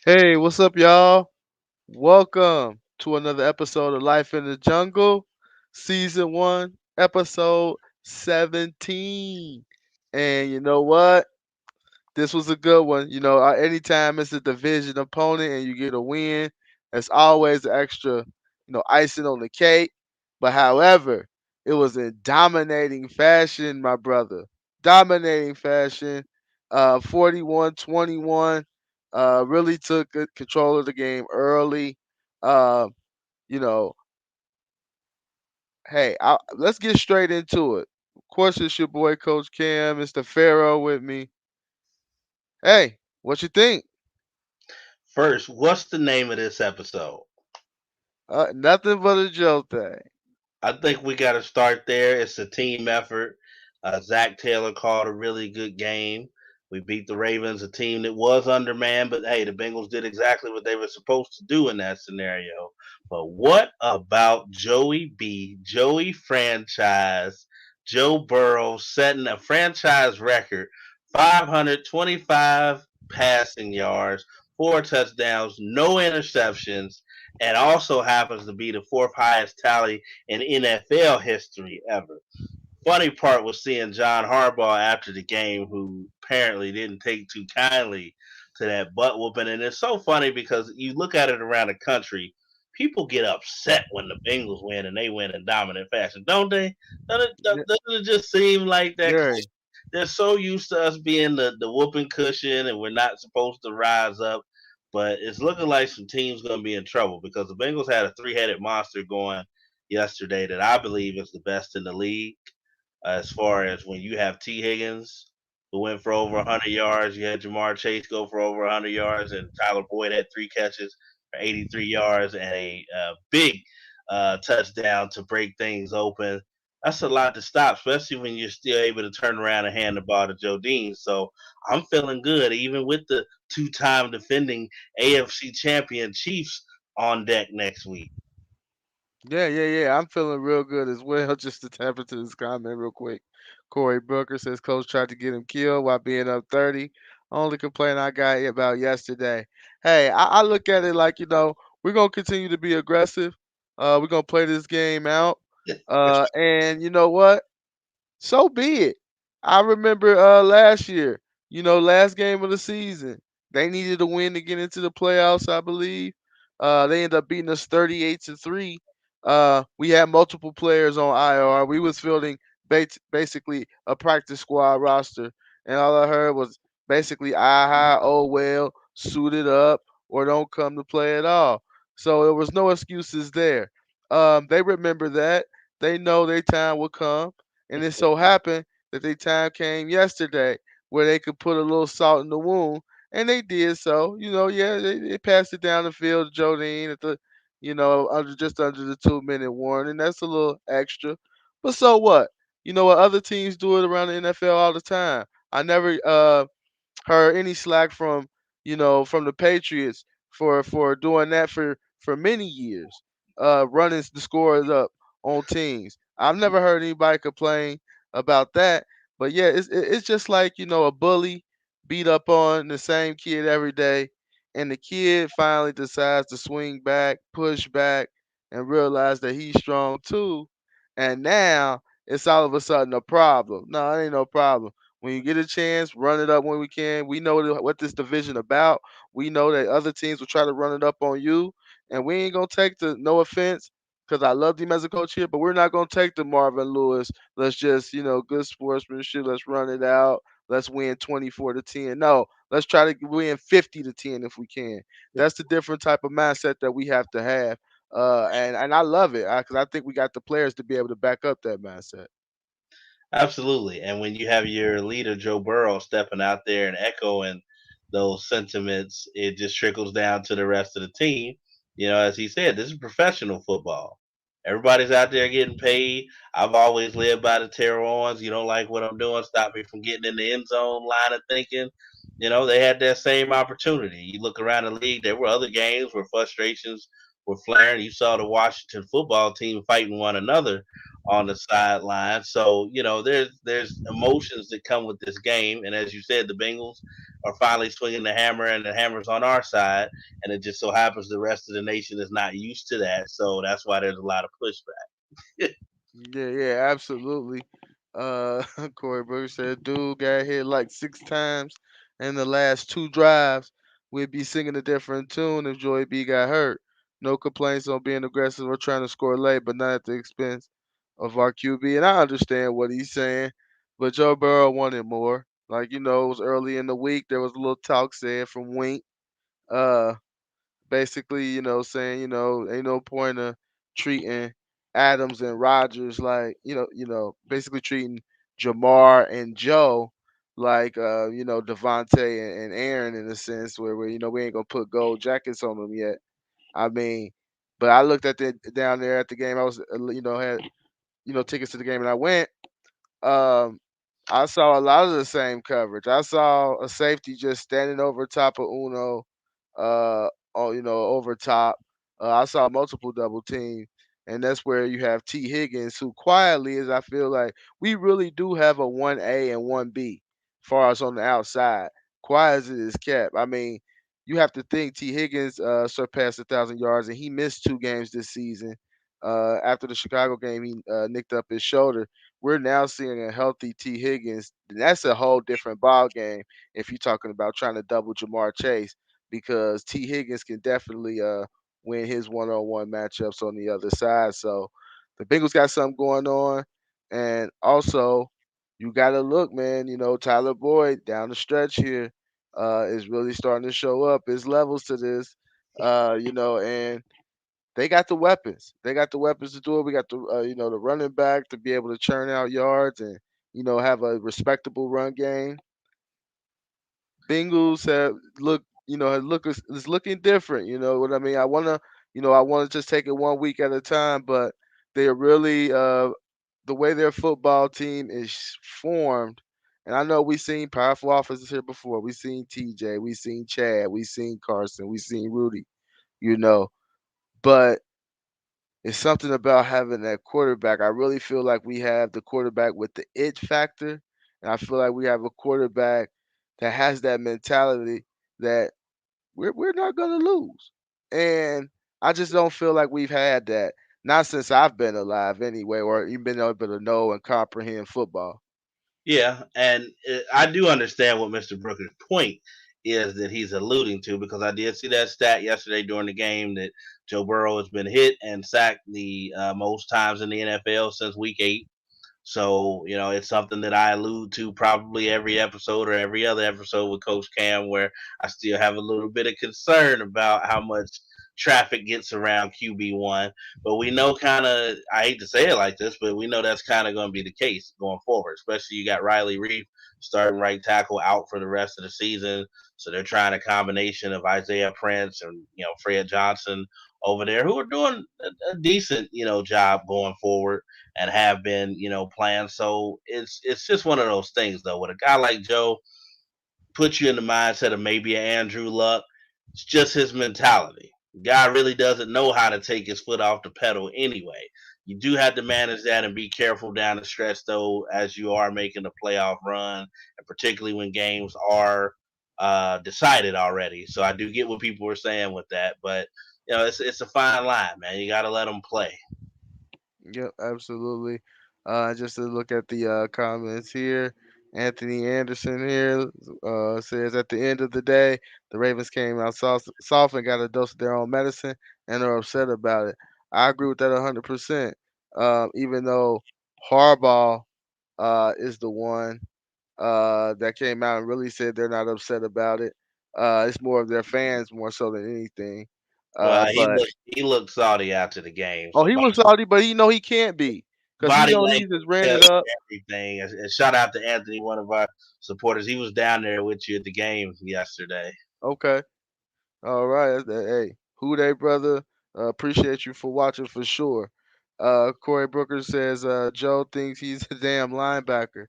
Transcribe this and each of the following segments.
Hey, what's up, y'all? Welcome to another episode of Life in the Jungle, Season 1, Episode 17. And you know what? This was a good one. Anytime it's a division opponent and you get a win, it's always an extra, icing on the cake. But however, it was in dominating fashion, my brother. Dominating fashion. 41-21. Really took good control of the game early. Uh, you know, hey, let's get straight into it. Of course, it's your boy, Coach Kam. It's the Pharaoh with me. Hey, what you think? First, what's the name of this episode? Nothing but a Joe thing. I think we got to start there. It's a team effort. Zach Taylor called a really good game. We beat the Ravens, a team that was undermanned, but hey, the Bengals did exactly what they were supposed to do in that scenario. But what about Joey B, Joey franchise, Joe Burrow setting a franchise record, 525 passing yards, four touchdowns, no interceptions, and also happens to be the fourth highest tally in NFL history ever. Funny part was seeing John Harbaugh after the game, who apparently didn't take too kindly to that butt whooping. And it's so funny because you look at it around the country, people get upset when the Bengals win and they win in dominant fashion, don't they? Yeah, Doesn't it just seem like that? very. They're so used to us being the whooping cushion and we're not supposed to rise up. But it's looking like some teams going to be in trouble because the Bengals had a three-headed monster going yesterday that I believe is the best in the league. As far as when you have T. Higgins, who went for over 100 yards, you had Jamar Chase go for over 100 yards, and Tyler Boyd had three catches for 83 yards and a big touchdown to break things open. That's a lot to stop, especially when you're still able to turn around and hand the ball to Joe Dean. So I'm feeling good, even with the two-time defending AFC champion Chiefs on deck next week. Yeah. I'm feeling real good as well. Just to tap into this comment real quick. Corey Booker says coach tried to get him killed while being up 30. Only complaint I got about yesterday. Hey, I look at it like, we're going to continue to be aggressive. We're going to play this game out. And you know what? So be it. I remember last year, last game of the season, they needed a win to get into the playoffs, I believe. They ended up beating us 38-3. We had multiple players on IR. We was fielding basically a practice squad roster, and all I heard was basically aha, oh well, suit it up or don't come to play at all. So there was no excuses there. They remember that. They know their time will come, and it so happened that their time came yesterday where they could put a little salt in the wound, and they did so. Yeah, they passed it down the field to Jodine at the, just under the 2 minute warning. That's a little extra, but so what? You know what? Other teams do it around the NFL all the time. I never heard any slack from from the Patriots for doing that for many years, running the scores up on teams. I've never heard anybody complain about that. But yeah, it's just like a bully beat up on the same kid every day, and the kid finally decides to swing back, push back, and realize that he's strong too. And now it's all of a sudden a problem. No, it ain't no problem. When you get a chance, run it up when we can. We know what this division about. We know that other teams will try to run it up on you, and we ain't gonna take the no offense, because I love him as a coach here, but we're not gonna take the Marvin Lewis. Let's just good sportsmanship. Let's run it out. Let's win 24-10. No, let's try to win 50-10 if we can. That's the different type of mindset that we have to have. And I love it because I think we got the players to be able to back up that mindset. Absolutely. And when you have your leader, Joe Burrow, stepping out there and echoing those sentiments, it just trickles down to the rest of the team. As he said, this is professional football. Everybody's out there getting paid. I've always lived by the Terrell Owens. You don't like what I'm doing, stop me from getting in the end zone line of thinking. They had that same opportunity. You look around the league, there were other games where frustrations were flaring. You saw the Washington football team fighting one another on the sideline. So there's emotions that come with this game, and as you said, the Bengals are finally swinging the hammer, and the hammer's on our side. And it just so happens the rest of the nation is not used to that, so that's why there's a lot of pushback. Yeah, yeah, absolutely. Corey Burger said, dude got hit like 6 times in the last 2 drives. We'd be singing a different tune if Joey B got hurt. No complaints on being aggressive or trying to score late, but not at the expense of our QB. And I understand what he's saying, but Joe Burrow wanted more. Like, it was early in the week. There was a little talk said from Wink. Uh, basically, saying, ain't no point of treating Adams and Rogers like, basically treating Jamar and Joe like, Devontae and Aaron in a sense where we ain't gonna put gold jackets on them yet. I mean, but I looked at the down there at the game. I was, had, tickets to the game and I went. Um, I saw a lot of the same coverage. I saw a safety just standing over top of Uno, uh, over top. I saw multiple double team, and that's where you have T. Higgins, who quietly, as I feel like we really do have a 1A and 1B, far as on the outside. Quiet as it is kept. I mean, you have to think T. Higgins surpassed 1,000 yards, and he missed 2 games this season. After the Chicago game, he nicked up his shoulder. We're now seeing a healthy T. Higgins. And that's a whole different ball game if you're talking about trying to double Jamar Chase because T. Higgins can definitely win his one-on-one matchups on the other side. So the Bengals got something going on, and also you got to look, man. Tyler Boyd down the stretch here is really starting to show up. There's levels to this, and they got the weapons. They got the weapons to do it. We got the running back to be able to churn out yards and have a respectable run game. Bengals have look, is looking different. You know what I mean? I want to just take it one week at a time, but they're really the way their football team is formed. And I know we've seen powerful offenses here before. We've seen TJ, we've seen Chad, we've seen Carson, we've seen Rudy. You know, but it's something about having that quarterback. I really feel like we have the quarterback with the it factor, and I feel like we have a quarterback that has that mentality that we're not gonna lose. And I just don't feel like we've had that. Not since I've been alive anyway, or even been able to know and comprehend football. Yeah, and I do understand what Mr. Brooker's point is that he's alluding to, because I did see that stat yesterday during the game that Joe Burrow has been hit and sacked the most times in the NFL since Week 8. So, it's something that I allude to probably every episode or every other episode with Coach Kam, where I still have a little bit of concern about how much traffic gets around QB1. But we know kind of, I hate to say it like this, but we know that's kind of going to be the case going forward, especially you got Riley Reef starting right tackle out for the rest of the season. So they're trying a combination of Isaiah Prince and, Fred Johnson over there, who are doing a decent, job going forward and have been, playing. So it's just one of those things though. With a guy like Joe, puts you in the mindset of maybe an Andrew Luck. It's just his mentality. Guy really doesn't know how to take his foot off the pedal anyway. You do have to manage that and be careful down the stretch though, as you are making a playoff run, and particularly when games are decided already. So I do get what people were saying with that, but it's a fine line, man. You got to let them play. Yep, absolutely. Just to look at the comments here, Anthony Anderson here says at the end of the day, the Ravens came out soft and got a dose of their own medicine and are upset about it. I agree with that 100%. Even though Harbaugh is the one that came out and really said they're not upset about it. It's more of their fans more so than anything. Well, But he looked salty after the game, oh, so he was salty, but he know he can't be because he body know he language just ran tells it up. you everything. And shout out to Anthony, one of our supporters. He was down there with you at the game yesterday. Okay, all right. Hey, who they brother? Appreciate you for watching for sure. Corey Brooker says Joe thinks he's a damn linebacker.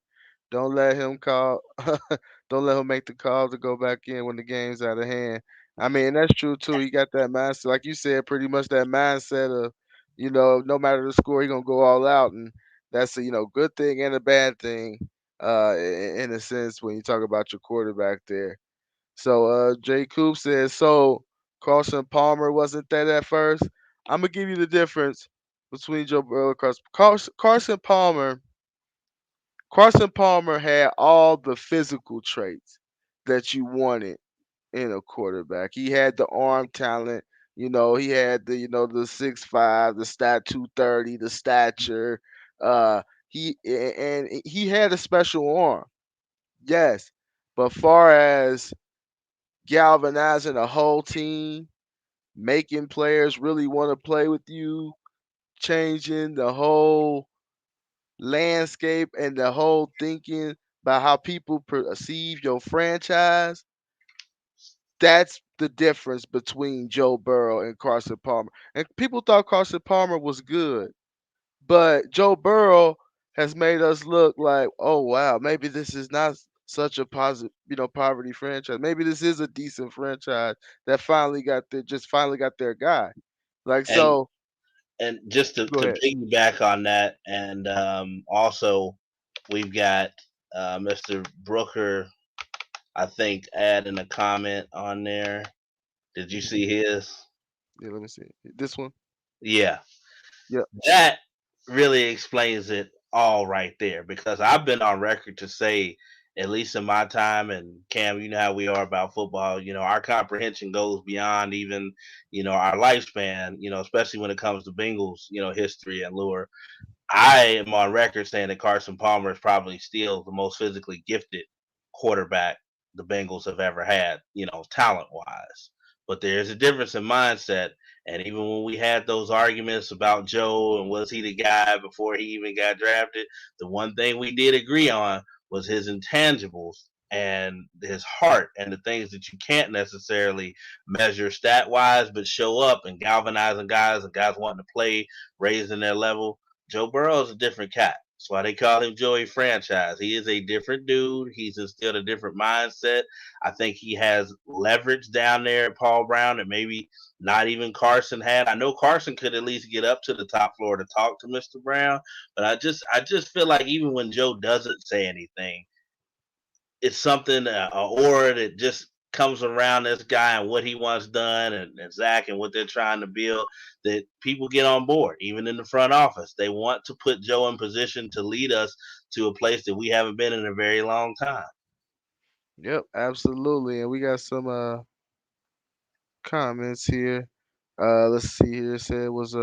Don't let him call. Don't let him make the call to go back in when the game's out of hand. I mean, that's true too. He got that mindset, like you said, pretty much that mindset of, no matter the score, he gonna go all out. And That's a good thing and a bad thing, in a sense when you talk about your quarterback there. So Jay Coop says, so Carson Palmer wasn't that at first. I'm gonna give you the difference between Joe Burrow and Carson Palmer. Carson Palmer had all the physical traits that you wanted in a quarterback. He had the arm talent. He had the 6'5", the stat 230, the stature. And he had a special arm. Yes, but far as galvanizing a whole team, making players really want to play with you, changing the whole landscape and the whole thinking about how people perceive your franchise. That's the difference between Joe Burrow and Carson Palmer. And people thought Carson Palmer was good, but Joe Burrow has made us look like, oh wow, maybe this is not such a positive, poverty franchise. Maybe this is a decent franchise that finally got their guy. Like And so, just go to ahead. piggyback on that, and also we've got Mr. Brooker, I think, adding a comment on there. Did you see his? Yeah, let me see this one. Yeah, Yeah, that really explains it all right there, because I've been on record to say, at least in my time, and Cam, you know how we are about football, our comprehension goes beyond even, our lifespan, especially when it comes to Bengals, history and lure. I am on record saying that Carson Palmer is probably still the most physically gifted quarterback the Bengals have ever had, talent wise. But there's a difference in mindset. And even when we had those arguments about Joe and was he the guy before he even got drafted, the one thing we did agree on was his intangibles and his heart and the things that you can't necessarily measure stat wise, but show up and galvanizing guys and guys wanting to play, raising their level. Joe Burrow is a different cat. That's why they call him Joey Franchise. He is a different dude. He's instilled a different mindset. I think he has leverage down there at Paul Brown that maybe not even Carson had. I know Carson could at least get up to the top floor to talk to Mr. Brown, but I just feel like even when Joe doesn't say anything, it's something, aura that just comes around this guy and what he wants done, and Zach and what they're trying to build, that people get on board, even in the front office. They want to put Joe in position to lead us to a place that we haven't been in a very long time. yep, absolutely. And we got some comments here. Let's see here. It said it was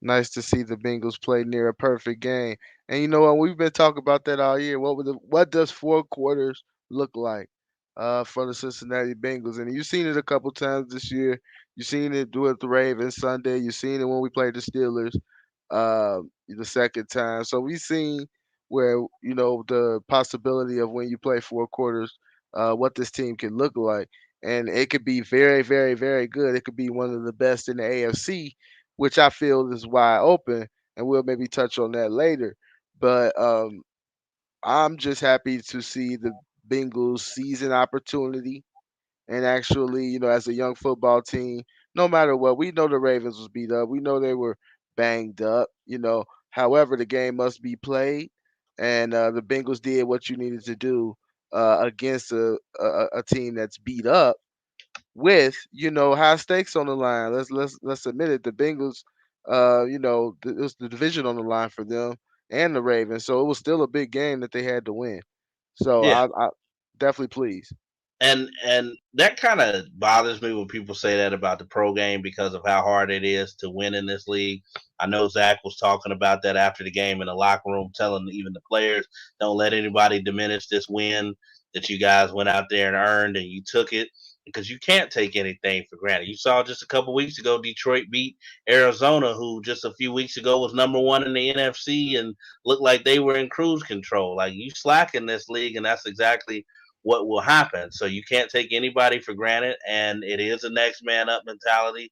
nice to see the Bengals play near a perfect game. And you know what? We've been talking about that all year. What does 4 quarters look like for the Cincinnati Bengals? And you've seen it a couple times this year. You've seen it do it the Ravens Sunday. You've seen it when we played the Steelers the second time. So we've seen where the possibility of when you play 4 quarters, what this team can look like, and it could be very, very, very good. It could be one of the best in the AFC, which I feel is wide open, and we'll maybe touch on that later. But I'm just happy to see the Bengals seize an opportunity and actually, as a young football team, no matter what, we know the Ravens was beat up. We know they were banged up. However, the game must be played, and the Bengals did what you needed to do against a team that's beat up with high stakes on the line. Let's admit it. The Bengals, it was the division on the line for them and the Ravens, so it was still a big game that they had to win. So Yeah. I definitely pleased. And that kind of bothers me when people say that about the pro game, because of how hard it is to win in this league. I know Zach was talking about that after the game in the locker room, telling even the players, don't let anybody diminish this win that you guys went out there and earned, and you took it, because you can't take anything for granted. You saw just a couple weeks ago Detroit beat Arizona, who just a few weeks ago was number one in the NFC and looked like they were in cruise control. Like, you slack in this league, and that's exactly what will happen. So you can't take anybody for granted, and it is a next man up mentality.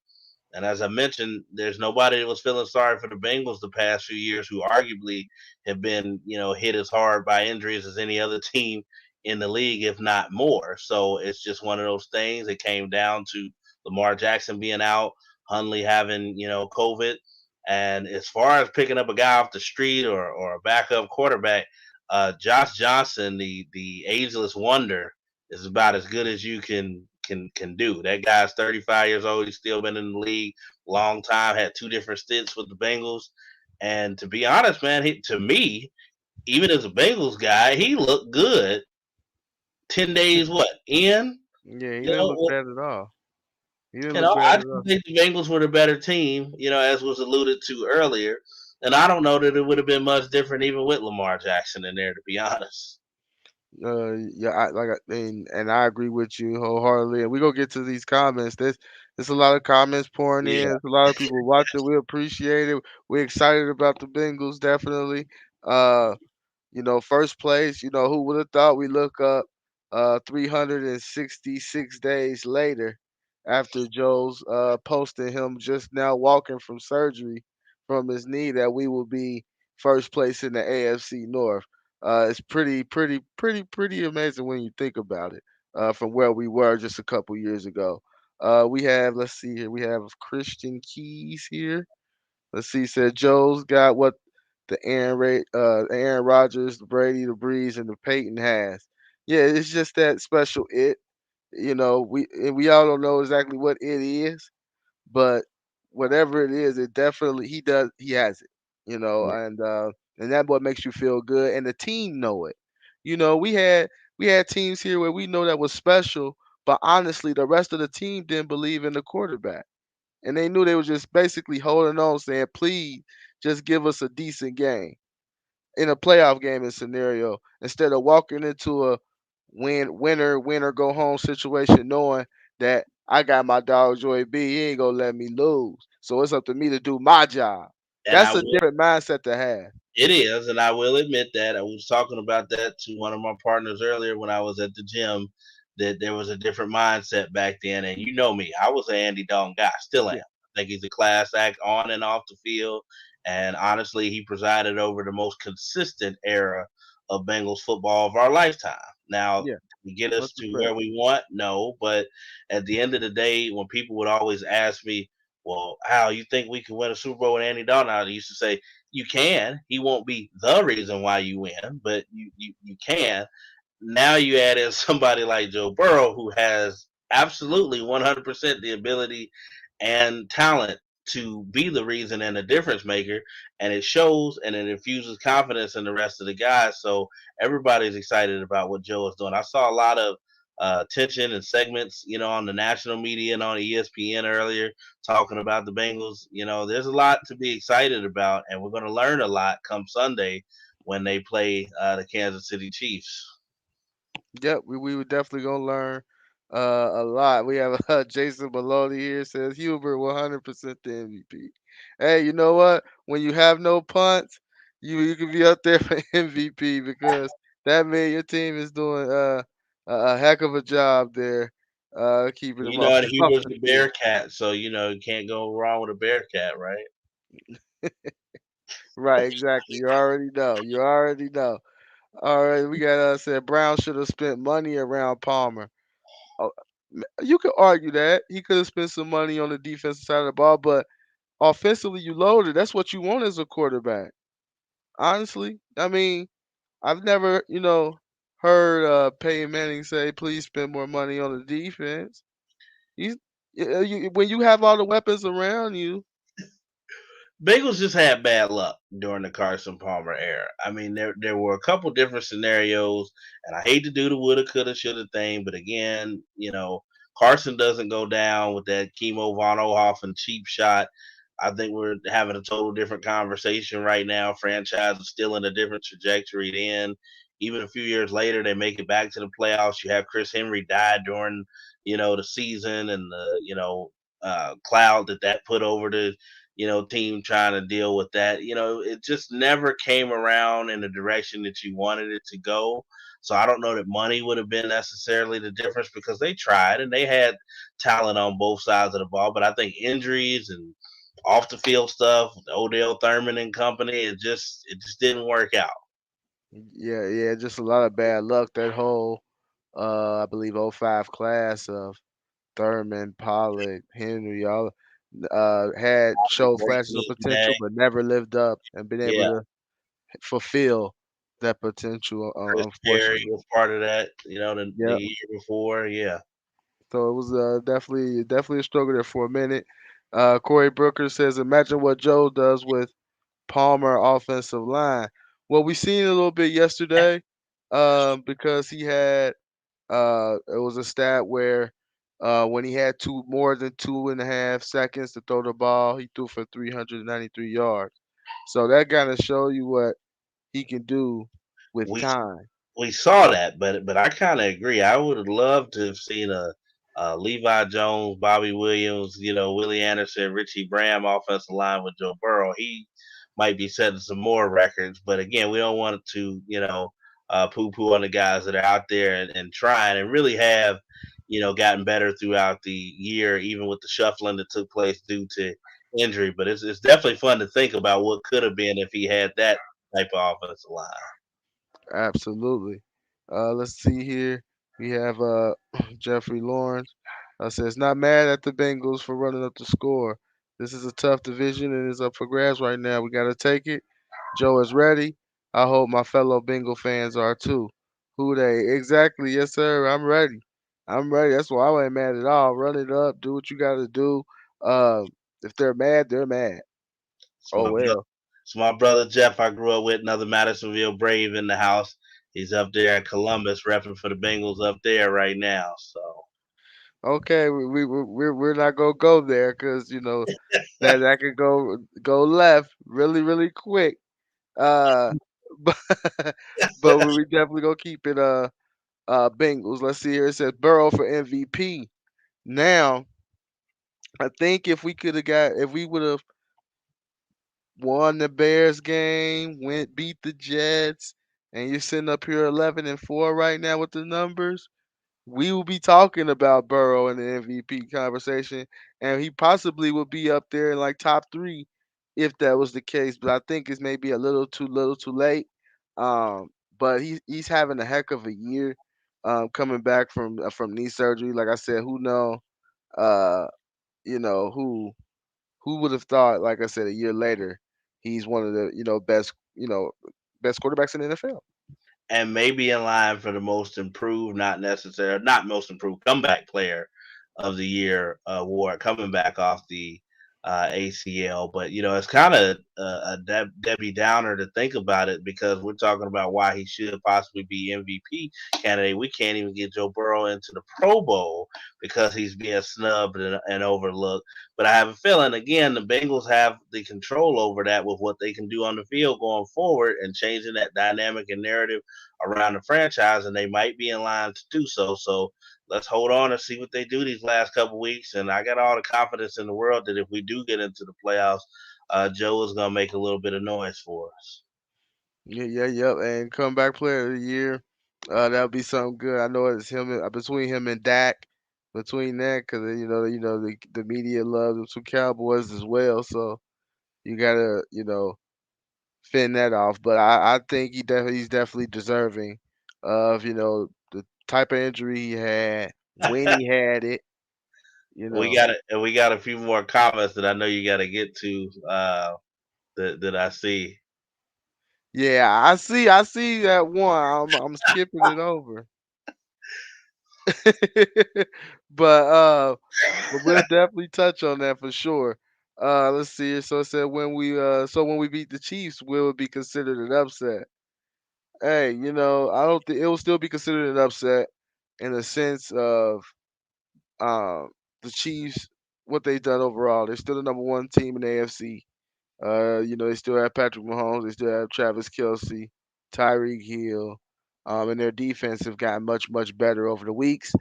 And as I mentioned, there's nobody that was feeling sorry for the Bengals the past few years, who arguably have been, hit as hard by injuries as any other team in the league, if not more. So it's just one of those things. It came down to Lamar Jackson being out, Hundley having, COVID. And as far as picking up a guy off the street or a backup quarterback, Josh Johnson, the ageless wonder, is about as good as you can do. That guy's 35 years old. He's still been in the league long time. Had two different stints with the Bengals. And to be honest, man, to me, even as a Bengals guy, he looked good. 10 days, what in? Yeah, he You didn't look know, bad at all. He didn't You look know, bad I at just all. think the Bengals were the better team, as was alluded to earlier. And I don't know that it would have been much different even with Lamar Jackson in there, to be honest. Yeah, and I agree with you wholeheartedly. And we gonna get to these comments. There's a lot of comments pouring in. Yeah. There's a lot of people watching. We appreciate it. We're excited about the Bengals, definitely. Uh, first place. Who would have thought we look up 366 days later after Joe's posting him just now walking from surgery from his knee that we will be first place in the AFC North. It's pretty amazing when you think about it. From where we were just a couple years ago. We have, let's see here, we have Christian Keys here. Let's see, said Joe's got what the Aaron Rodgers, the Brady, the Breeze, and the Peyton has. Yeah, it's just that special it. We all don't know exactly what it is, but whatever it is, it definitely he has it. And that what makes you feel good, and the team know it. We had teams here where we know that was special, but honestly, the rest of the team didn't believe in the quarterback, and they knew they were just basically holding on, saying, "Please, just give us a decent game in a playoff gaming scenario instead of walking into a winner go home situation, knowing that I got my dog Joey B. He ain't gonna let me lose, so it's up to me to do my job." And That's I a will different mindset to have. It is, and I will admit that I was talking about that to one of my partners earlier when I was at the gym. That there was a different mindset back then, and you know me, I was an Andy Dalton guy, still am. Yeah, I think he's a class act on and off the field, and honestly, he presided over the most consistent era of Bengals football of our lifetime. Now, yeah, to get us much to respect. where we want, no, but at the end of the day, when people would always ask me, "Well, how you think we can win a Super Bowl with Andy Dalton?" I used to say, you can. He won't be the reason why you win, but you can. Now you add in somebody like Joe Burrow who has absolutely 100% the ability and talent to be the reason and the difference maker, and it shows and it infuses confidence in the rest of the guys. So everybody's excited about what Joe is doing. I saw a lot of attention and segments, on the national media and on ESPN earlier talking about the Bengals. There's a lot to be excited about, and we're going to learn a lot come Sunday when they play the Kansas City Chiefs. Yep, we were definitely gonna learn a lot. We have Jason Maloney here, says Huber 100% the MVP. Hey, you know what? When you have no punts, you can be up there for MVP, because that means your team is doing a heck of a job there, keeping them You know off what? the off Huber's the the field. Bearcat, so you can't go wrong with a Bearcat, right? Right, exactly. You already know. You already know. All right, we got said Brown should have spent money around Palmer. Oh, you could argue that he could have spent some money on the defensive side of the ball, but offensively, you loaded. That's what you want as a quarterback. Honestly, I mean, I've never, heard Peyton Manning say, "Please spend more money on the defense." He's when you have all the weapons around you. Bengals just had bad luck during the Carson Palmer era. I mean, there were a couple different scenarios, and I hate to do the woulda, coulda, shoulda thing, but again, Carson doesn't go down with that chemo von Ohoffen cheap shot. I think we're having a total different conversation right now. Franchise is still in a different trajectory. Then, even a few years later, they make it back to the playoffs. You have Chris Henry die during, the season and the, cloud that put over the team trying to deal with that. It just never came around in the direction that you wanted it to go. So I don't know that money would have been necessarily the difference because they tried and they had talent on both sides of the ball. But I think injuries and off the field stuff, Odell Thurman and company, it just didn't work out. Yeah, yeah, just a lot of bad luck. That whole, I believe, '05 class of Thurman, Pollard, Henry, all. had showed flashes breaking of it today. potential, but never lived up and been able Yeah, to fulfill that potential. Chris Perry Unfortunately, was part of that. The yeah. year before. Yeah, So it was definitely a struggle there for a minute. Corey Brooker says, "Imagine what Joe does with Palmer offensive line." Well, we seen a little bit yesterday, because he had it was a stat where when he had more than 2.5 seconds to throw the ball, he threw for 393 yards. So that kind of show you what he can do with we time. we saw that, but I kind of agree. I would have loved to have seen a Levi Jones, Bobby Williams, Willie Anderson, Richie Graham offensive line with Joe Burrow. He might be setting some more records, but again, we don't want to poo poo on the guys that are out there and trying and really have gotten better throughout the year, even with the shuffling that took place due to injury. But it's definitely fun to think about what could have been if he had that type of offensive line. Absolutely. Let's see here. We have Jeffrey Lawrence. Says not mad at the Bengals for running up the score. This is a tough division and it's up for grabs right now. We got to take it. Joe is ready. I hope my fellow Bengal fans are too. Who they? Exactly. Yes, sir. I'm ready. I'm ready. That's why I ain't mad at all. Run it up. Do what you got to do. Um, if they're mad, they're mad. It's Oh my brother. well. It's my brother Jeff. I grew up with another Madisonville Brave in the house. He's up there in Columbus, repping for the Bengals up there right now. So Okay, we're not gonna go there because that could go left really quick. Uh, but we definitely gonna keep it Bengals. Let's see here. It says Burrow for MVP. Now, I think if we would have won the Bears game, beat the Jets, and you're sitting up here 11-4 right now with the numbers, we will be talking about Burrow in the MVP conversation, and he possibly would be up there in like top three if that was the case. But I think it's maybe a little too late. Um, but he's having a heck of a year, coming back from knee surgery. Like I said, who know, uh, who would have thought? Like I said, a year later, he's one of the best quarterbacks in the NFL. and maybe in line for the most improved, not most improved comeback player of the year award, coming back off the ACL. But it's kind of a Debbie Downer to think about it because we're talking about why he should possibly be MVP candidate. We can't even get Joe Burrow into the Pro Bowl because he's being snubbed and overlooked. But I have a feeling, again, the Bengals have the control over that with what they can do on the field going forward and changing that dynamic and narrative around the franchise, and they might be in line to do so. So let's hold on and see what they do these last couple weeks. And I got all the confidence in the world that if we do get into the playoffs, Joe is going to make a little bit of noise for us. Yep. And comeback player of the year, that'll be something good. I know it's between him and Dak, between that, because the media loves the two Cowboys as well. So you gotta fend that off. But I think he's definitely deserving of the type of injury he had when he had it. You We know. got we got a few more comments that I know you got to get to that I see. Yeah, I see that one. I'm skipping it over. but we'll definitely touch on that for sure. Let's see here. So it said when we beat the Chiefs, will it be considered an upset? Hey, I don't think it will still be considered an upset in the sense of um the Chiefs, what they've done overall. They're still the number one team in the AFC. They still have Patrick Mahomes, they still have Travis Kelsey, Tyreek Hill, and their defense have gotten much better over the weeks.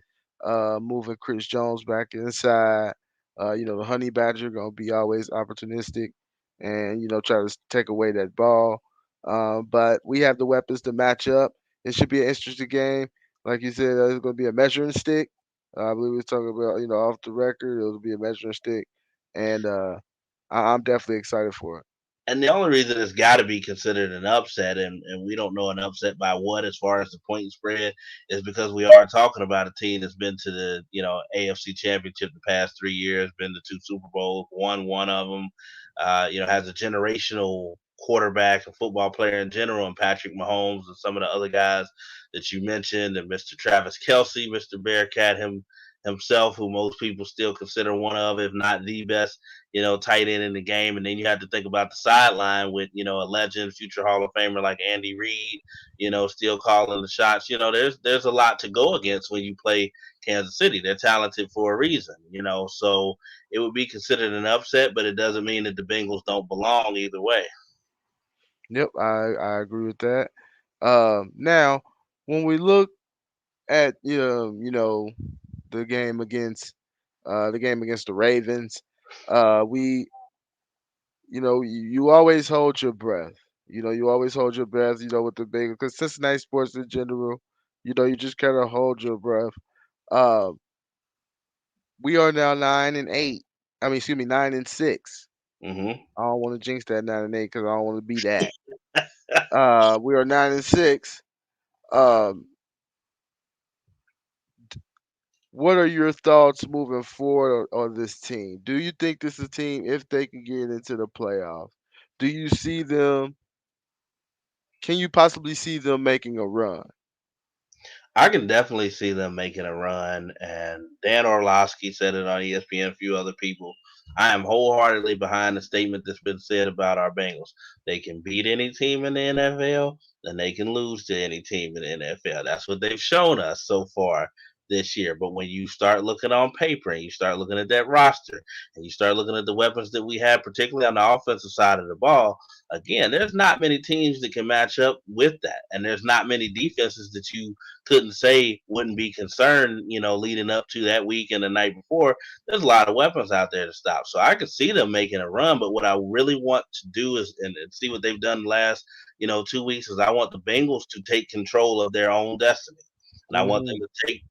Moving Chris Jones back inside. The Honey Badger gonna be always opportunistic, and try to take away that ball. But we have the weapons to match up. It should be an interesting game. Like you said, it's gonna be a measuring stick. I believe we were talking about off the record. It'll be a measuring stick, and I'm definitely excited for it. And the only reason it's got to be considered an upset, and we don't know an upset by what as far as the point spread, is because we are talking about a team that's been to the AFC Championship the past 3 years, been to two Super Bowls, won one of them. Has a generational quarterback and football player in general, and Patrick Mahomes and some of the other guys that you mentioned, and Mr. Travis Kelsey, Mr. Bearcat himself, who most people still consider one of, if not the best tight end in the game. And then you have to think about the sideline with, a legend, future Hall of Famer like Andy Reid, still calling the shots. There's a lot to go against when you play Kansas City. They're talented for a reason, so it would be considered an upset, but it doesn't mean that the Bengals don't belong either way. Yep, I agree with that. Now, when we look at the game against the Ravens, we you always hold your breath. You always hold your breath. With the Bengals, because Cincinnati sports in general, you just kind of hold your breath. Uh, we are now 9-8. I mean, excuse me, 9-6. Hmm. I don't want to jinx that 9-8 because I don't want to be that. We are 9-6. Um, what are your thoughts moving forward on this team? Do you think this is a team if they can get into the playoffs? Do you see them? Can you possibly see them making a run? I can definitely see them making a run. And Dan Orlovsky said it on ESPN, a few other people. I am wholeheartedly behind the statement that's been said about our Bengals. They can beat any team in the NFL, and they can lose to any team in the NFL. That's what they've shown us so far this year. But when you start looking on paper and you start looking at that roster and you start looking at the weapons that we have, particularly on the offensive side of the ball, again, there's not many teams that can match up with that. And there's not many defenses that you couldn't say wouldn't be concerned, leading up to that week and the night before. There's a lot of weapons out there to stop. So I could see them making a run. But what I really want to do is and see what they've done the last, 2 weeks is I want the Bengals to take control of their own destiny. And I want them Hmm. to take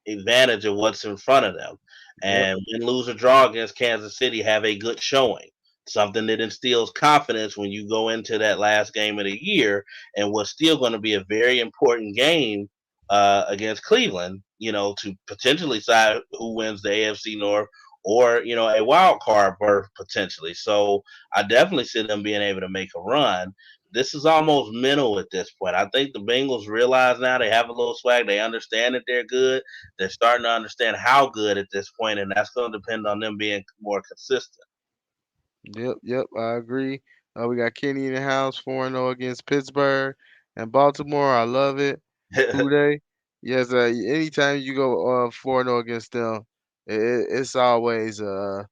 advantage of what's in front of them. Yep. And win, lose, or draw against Kansas City, have a good showing. Something that instills confidence when you go into that last game of the year and what's still going to be a very important game against Cleveland, to potentially decide who wins the AFC North or, a wild card berth potentially. So I definitely see them being able to make a run. This is almost mental at this point. I think the Bengals realize now they have a little swag. They understand that they're good. They're starting to understand how good at this point, and that's going to depend on them being more consistent. Yep. Yep. I agree. We got Kenny in the house 4-0 against Pittsburgh and Baltimore. I love it. Who they? Yes. Anytime you go 4-0 against them, it's always a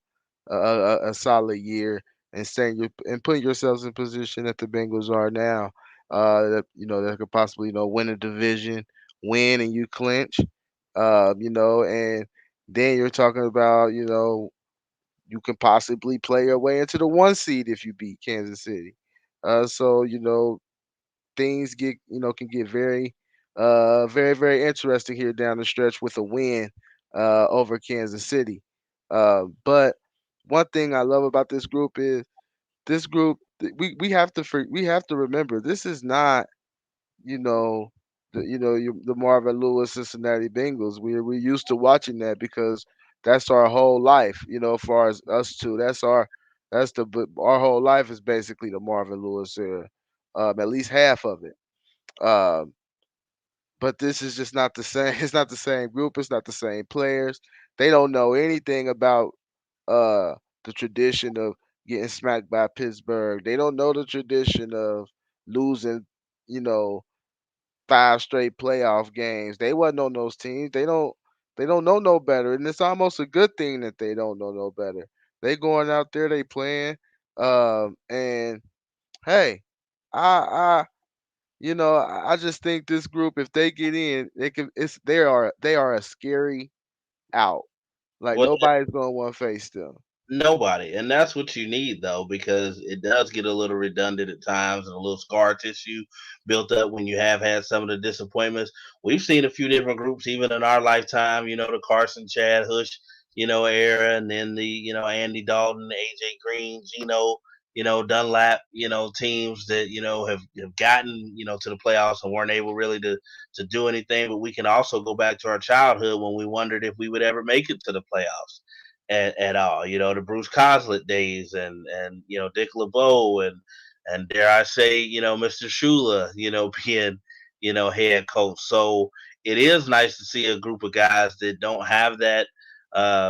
solid year and staying your and putting yourselves in position that the Bengals are now. That that could possibly win a division, win and you clinch. And then you're talking about you can possibly play your way into the 1 seed if you beat Kansas City. So things get can get very interesting here down the stretch with a win over Kansas City. But one thing I love about this group is we have to we have to remember this is not you know the Marvin Lewis Cincinnati Bengals. We're used to watching that because that's our whole life. As far as us two, our whole life is basically the Marvin Lewis era, at least half of it. Um, but this is just not the same. It's not the same group. It's not the same players. They don't know anything about uh the tradition of getting smacked by Pittsburgh. They don't know the tradition of losing, you know, 5 straight playoff games. They wasn't on those teams. They don't know no better. And it's almost a good thing that they don't know no better. They going out there, they playing. And hey, I I just think this group, if they get in, they are a scary out. Like Well, nobody's gonna want to face them. nobody. And that's what you need, though, because it does get a little redundant at times and a little scar tissue built up when you have had some of the disappointments. We've seen a few different groups, even in our lifetime, the Carson, Chad, Hush, era, and then the, Andy Dalton, AJ Green, Gino. Dunlap, teams that, have gotten, to the playoffs and weren't able really to do anything. But we can also go back to our childhood when we wondered if we would ever make it to the playoffs at all. The Bruce Coslet days and Dick LeBeau and dare I say, Mr. Shula, being, head coach. So it is nice to see a group of guys that don't have that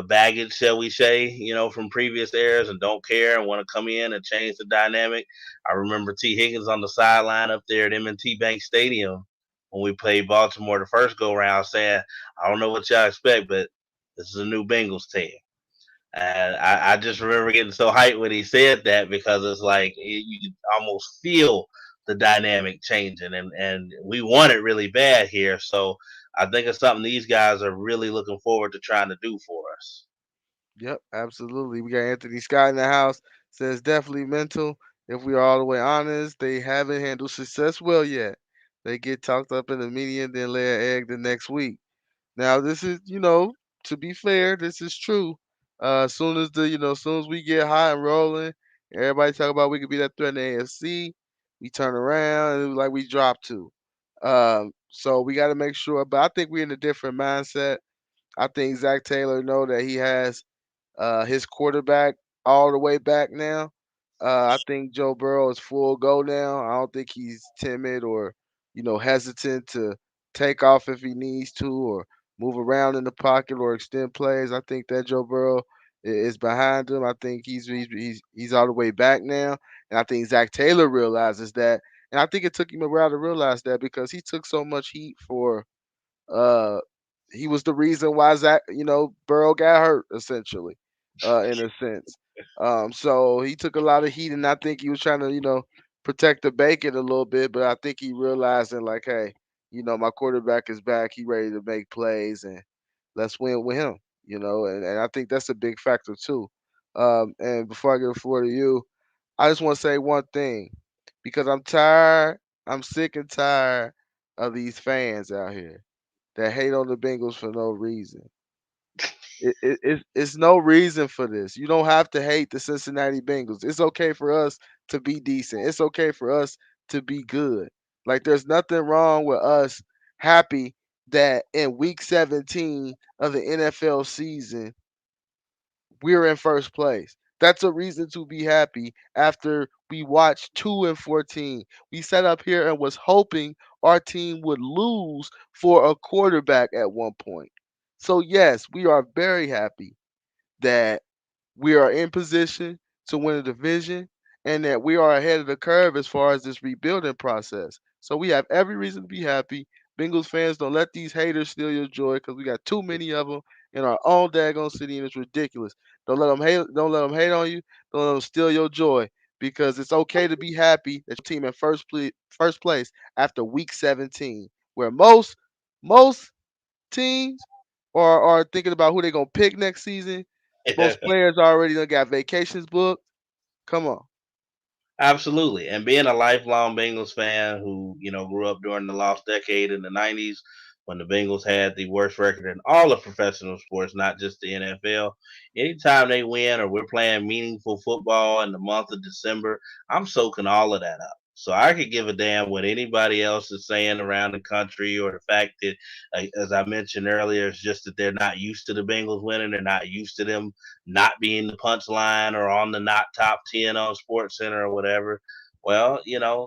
baggage, shall we say, from previous eras and don't care and want to come in and change the dynamic. I remember T. Higgins on the sideline up there at M&T Bank Stadium when we played Baltimore the first go round saying, I don't know what y'all expect, but this is a new Bengals team. And I just remember getting so hyped when he said that because it's like you can almost feel the dynamic changing, and we want it really bad here. So I think it's something these guys are really looking forward to trying to do for us. Yep, absolutely. We got Anthony Scott in the house. Says definitely mental. If we are all the way honest, they haven't handled success well yet. They get talked up in the media and then lay an egg the next week. Now this is, to be fair, this is true. As soon as as soon as we get hot and rolling, everybody talk about we could be that threat in the AFC. We turn around and it was like we dropped two. So we got to make sure. But I think we're in a different mindset. I think Zach Taylor know that he has his quarterback all the way back now. I think Joe Burrow is full go now. I don't think he's timid or hesitant to take off if he needs to or move around in the pocket or extend plays. I think that Joe Burrow is behind him. I think he's all the way back now, and I think Zach Taylor realizes that. And I think it took him a while to realize that because he took so much heat for uh, he was the reason why Burrow got hurt essentially, in a sense. So he took a lot of heat, and I think he was trying to, protect the bacon a little bit. But I think he realized that, like, hey, my quarterback is back. He ready to make plays, and let's win with him. And I think that's a big factor too. And before I give the floor to you, I just want to say one thing because I'm tired. I'm sick and tired of these fans out here that hate on the Bengals for no reason. It's no reason for this. You don't have to hate the Cincinnati Bengals. It's okay for us to be decent. It's okay for us to be good. Like there's nothing wrong with us happy that in week 17 of the NFL season we're in first place. That's a reason to be happy after we watched 2-14. We sat up here and was hoping our team would lose for a quarterback at one point. So yes, we are very happy that we are in position to win a division and that we are ahead of the curve as far as this rebuilding process. So we have every reason to be happy. Bengals fans, don't let these haters steal your joy because we got too many of them in our own daggone city and it's ridiculous. Don't let them hate. Don't let them hate on you. Don't let them steal your joy because it's okay to be happy that your team in first place after week 17, where most teams are thinking about who they're gonna pick next season. Most players already done got vacations booked. Come on. Absolutely. And being a lifelong Bengals fan who, grew up during the lost decade in the 90s when the Bengals had the worst record in all of professional sports, not just the NFL, anytime they win or we're playing meaningful football in the month of December, I'm soaking all of that up. So I could give a damn what anybody else is saying around the country or the fact that, as I mentioned earlier, it's just that they're not used to the Bengals winning. They're not used to them not being the punchline or on the not top 10 on Sports Center or whatever. Well,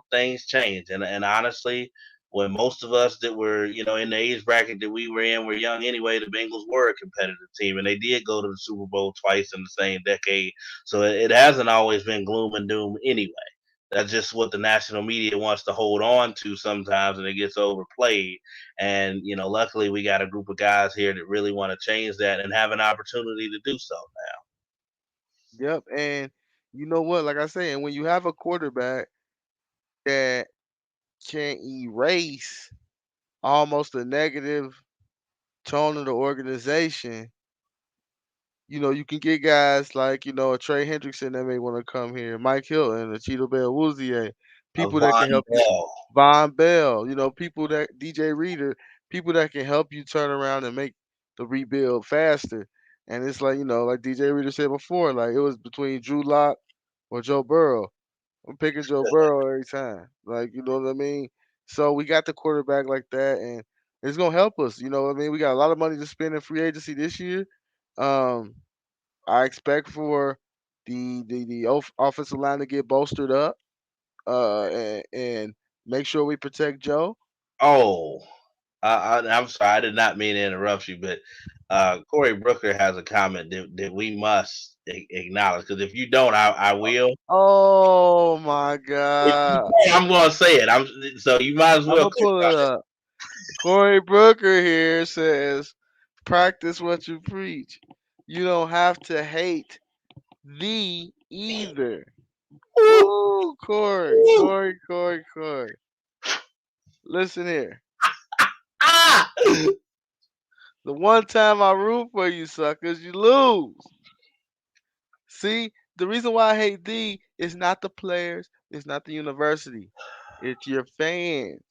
things change. And honestly, when most of us that were, in the age bracket that we were in were young anyway, the Bengals were a competitive team and they did go to the Super Bowl twice in the same decade. So it hasn't always been gloom and doom anyway. That's just what the national media wants to hold on to sometimes, and it gets overplayed. And luckily, we got a group of guys here that really want to change that and have an opportunity to do so. Yep. And you know what? Like I say, and when you have a quarterback that can erase almost a negative tone of the organization, you can get guys like, a Trey Hendrickson that may want to come here, Mike Hilton, a Cheeto Bell Woozier, Of people that can Von help you, Bell. Von Bell, people that DJ Reader, people that can help you turn around and make the rebuild faster. And it's like, like DJ Reader said before, like it was between Drew Lock or Joe Burrow. I'm picking Joe Burrow every time. Like, you know what I mean? So we got the quarterback like that, and it's gonna help us. You know what I mean? We got a lot of money to spend in free agency this year. Um, I expect for the offensive line to get bolstered up, and make sure we protect Joe. Oh, I'm sorry, I did not mean to interrupt you, but Corey Brooker has a comment that we must acknowledge because if you don't, I will. Oh my If you God! don't, I'm going to say it. So you might as I'm well gonna click pull on it it up. Corey Brooker here says, "Practice what you preach. You don't have to hate thee either." Woo, Corey, Woo! Corey, Corey, Corey. Listen here. Ah! The one time I root for you, suckers, you lose. See, the reason why I hate thee is not the players, it's not the university, it's your fans.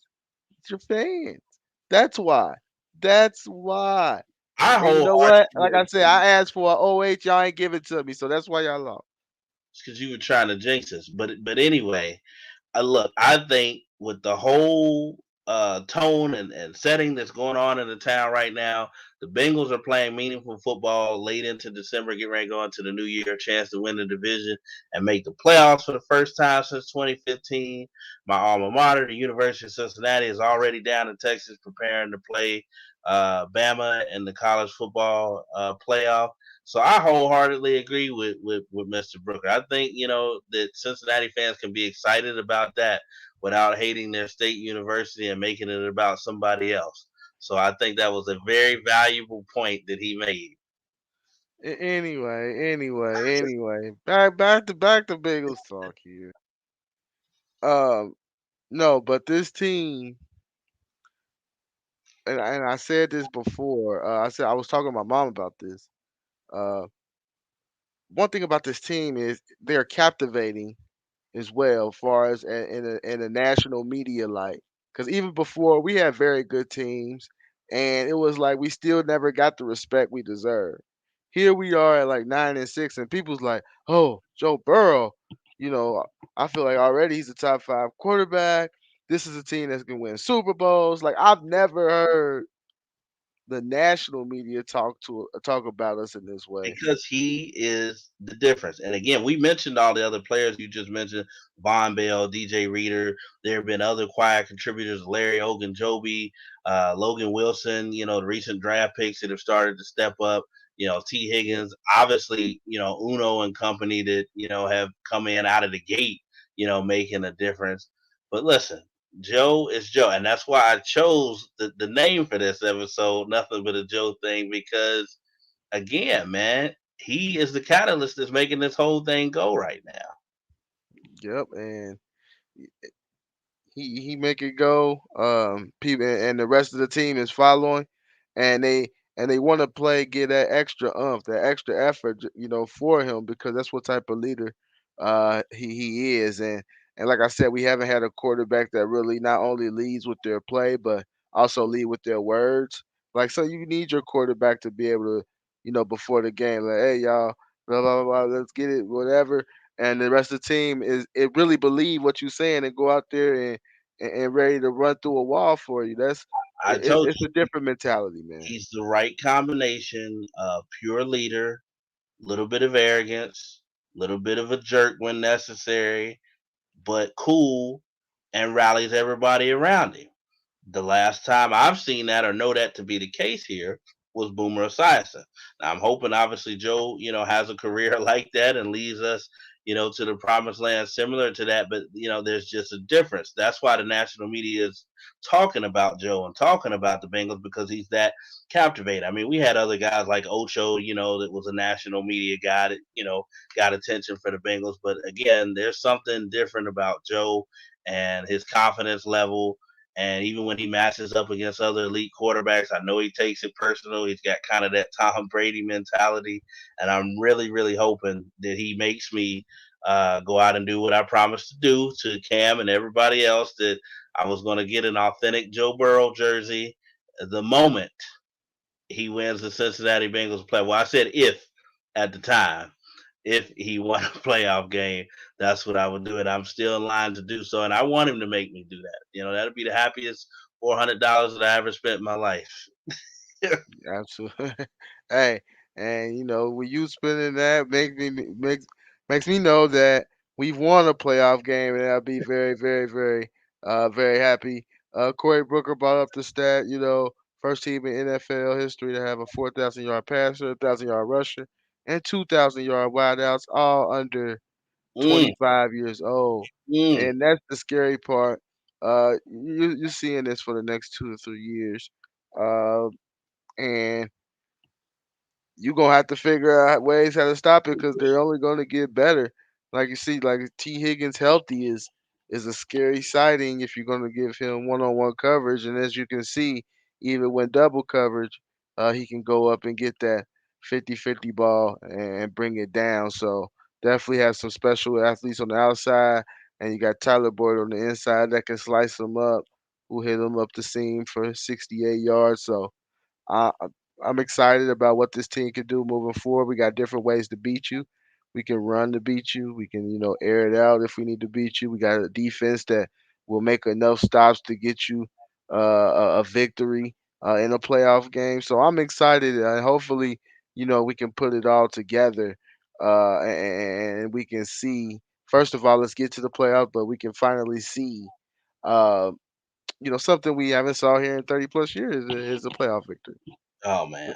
It's your fans. That's why. That's why. I And you know wholeheartedly what? Like I said, agree. I asked for an OH, y'all ain't give it to me, so that's why y'all lost. Because you were trying to jinx us, but anyway, look, I think with the whole tone and setting that's going on in the town right now, the Bengals are playing meaningful football late into December, getting ready to go into the new year, a chance to win the division and make the playoffs for the first time since 2015. My alma mater, the University of Cincinnati, is already down in Texas preparing to play Bama in the college football playoff. So I wholeheartedly agree with Mr. Brooker. I think, that Cincinnati fans can be excited about that without hating their state university and making it about somebody else. So I think that was a very valuable point that he made. Anyway. Back to Bengals talk here. Um, no, but this team, and I said this before. I said I was talking to my mom about this. Uh, One thing about this team is they're captivating as well, far as in a national media light. Because even before we had very good teams, and it was like we still never got the respect we deserve. Here we are at like 9-6, and people's like, "Oh, Joe Burrow." You know, I feel like already he's a top five quarterback. This is a team that's gonna win Super Bowls. Like I've never heard the national media talk about us in this way. Because he is the difference. And again, we mentioned all the other players you just mentioned, Von Bell, DJ Reader. There have been other quiet contributors, Larry Ogunjobi, Logan Wilson, the recent draft picks that have started to step up. T. Higgins, obviously, Uno and company that, have come in out of the gate, making a difference. But listen, Joe is Joe. And that's why I chose the name for this episode, Nothing But a Joe Thing, because again, man, he is the catalyst that's making this whole thing go right now. Yep, and he make it go. People and the rest of the team is following, and they want to play, get that extra that extra effort, for him because that's what type of leader he is. And like I said, we haven't had a quarterback that really not only leads with their play but also lead with their words. Like so, you need your quarterback to be able to, before the game, like, hey y'all, blah blah blah, let's get it, whatever. And the rest of the team is it really believe what you're saying and go out there and ready to run through a wall for you. I told It's a you, different mentality, man. he's the right combination of pure leader, little bit of arrogance, little bit of a jerk when necessary, but cool and rallies everybody around him. The last time I've seen that or know that to be the case here was Boomer Esiason. Now I'm hoping, obviously, Joe, has a career like that and leads us, to the promised land similar to that. But there's just a difference. That's why the national media is talking about Joe and talking about the Bengals because he's that captivating. I mean, we had other guys like Ocho, that was a national media guy that got attention for the Bengals. But again, there's something different about Joe and his confidence level, and even when he matches up against other elite quarterbacks, I know he takes it personal. He's got kind of that Tom Brady mentality. And I'm really, really hoping that he makes me go out and do what I promised to do to Cam and everybody else, that I was going to get an authentic Joe Burrow jersey the moment he wins the Cincinnati Bengals play. Well, I said if at the time. if he won a playoff game, that's what I would do, and I'm still in line to do so. And I want him to make me do that. That'd be the happiest $400 that I ever spent in my life. Absolutely. Hey, and when you spending that makes me know that we've won a playoff game, and I'll be very, very, very, very happy. Corey Booker brought up the stat. First team in NFL history to have a 4,000-yard passer, 1,000-yard rusher, and 2,000-yard wideouts, all under Mm, 25 years old. mm. And that's the scary part. You're seeing this for the next 2 to 3 years. Uh, and you gonna have to figure out ways how to stop it because they're only gonna get better. Like you see, like T. Higgins healthy is a scary sighting if you're gonna give him one-on-one coverage. And as you can see, even when double coverage, he can go up and get that 50-50 ball and bring it down. So definitely have some special athletes on the outside, and you got Tyler Boyd on the inside that can slice them up, who hit them up the seam for 68 yards. So I I'm excited about what this team can do moving forward. We got different ways to beat you. We can run to beat you. We can, air it out if we need to beat you. We got a defense that will make enough stops to get you a victory in a playoff game. So I'm excited. Hopefully, we can put it all together and we can see. First of all, let's get to the playoffs, but we can finally see, uh, something we haven't saw here in 30 plus years is a playoff victory. Oh man,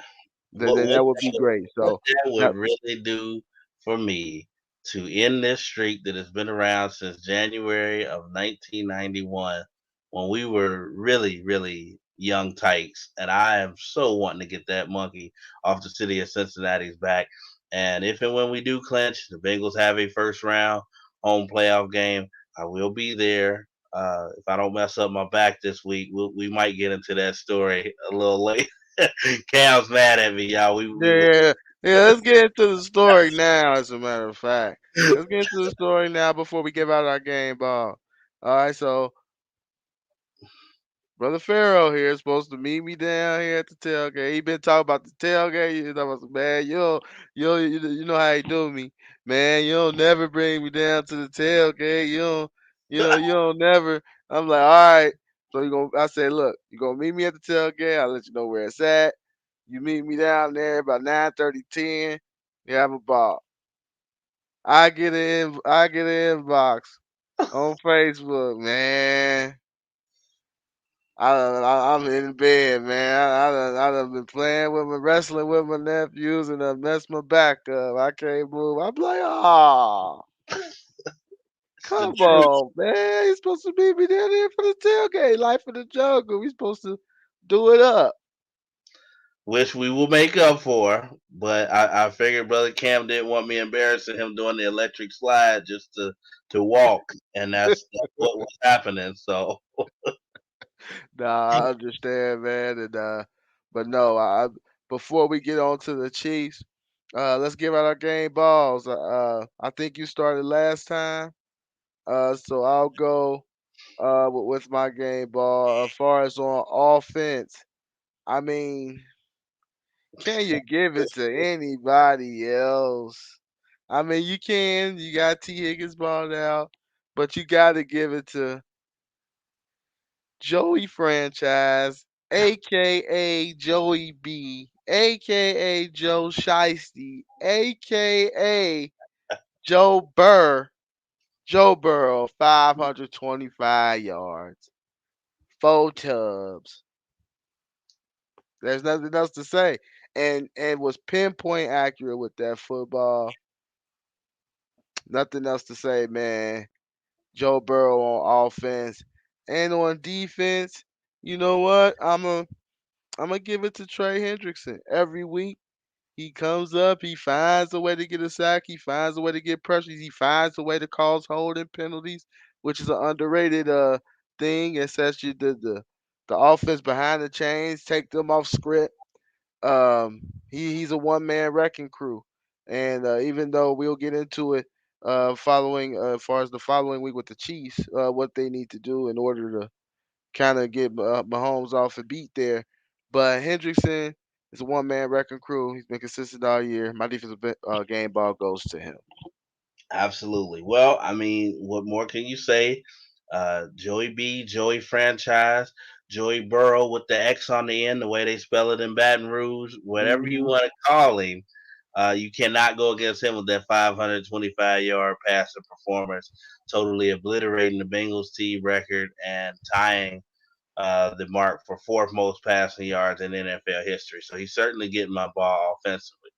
Then that would be great. what So that would that really do for me to end this streak that has been around since January of 1991, when we were really, really young tykes. And I am so wanting to get that monkey off the city of Cincinnati's back. And if and when we do clinch, the Bengals have a first round home playoff game, I will be there. If I don't mess up my back this week, we might get into that story a little later. Cam's mad at me, y'all. We will. yeah, yeah. Let's get into the story now. As a matter of fact, let's get into the story now before we give out our game ball. All right. So Brother Pharaoh here is supposed to meet me down here at the tailgate. He been talking about the tailgate. You know, man, you know how he do me, man. You don't never bring me down to the tailgate. You don't never. I'm like, all right. So I said, look, you gonna meet me at the tailgate. I'll let you know where it's at. You meet me down there about 9:30, 10. You have a ball. I get an inbox on Facebook, man. I'm in bed, man. I done been playing with my wrestling with my nephews and I messed my back up. I can't move. I'm like, oh, It's the come truth. on, man. He's supposed to meet me down here for the tailgate, life in the jungle. We supposed to do it up. Which we will make up for. But I figured Brother Cam didn't want me embarrassing him doing the electric slide just to walk, and that's what was happening. So Nah, I understand, man. And but no, before we get on to the Chiefs, let's give out our game balls. I think you started last time. So I'll go with my game ball. As far as on offense, I mean, can you give it to anybody else? I mean, you can. You got T. Higgins balled out, but you got to give it to Joey Franchise, aka Joey B, aka Joe Shiesty, aka Joe Burr. Joe Burrow, 525 yards, four tubs. There's nothing else to say. And was pinpoint accurate with that football. Nothing else to say, man. Joe Burrow on offense and on defense. You know what? I'm gonna give it to Trey Hendrickson every week. He comes up, he finds a way to get a sack, he finds a way to get pressures, he finds a way to cause holding penalties, which is an underrated thing. It sets you the offense behind the chains, take them off script. He's a one man wrecking crew, and even though we'll get into it following as far as the following week with the Chiefs, what they need to do in order to kind of get Mahomes off a beat there, but Hendrickson. It's a one man wrecking crew. He's been consistent all year. My game ball goes to him. Absolutely. Well, I mean, what more can you say? Joey B, Joey franchise, Joey Burrow with the X on the end, the way they spell it in Baton Rouge, whatever you Hmm. want to call him, you cannot go against him with that 525-yard passing performance, totally obliterating the Bengals team record and tying the mark for fourth most passing yards in NFL history. So he's certainly getting my ball offensively.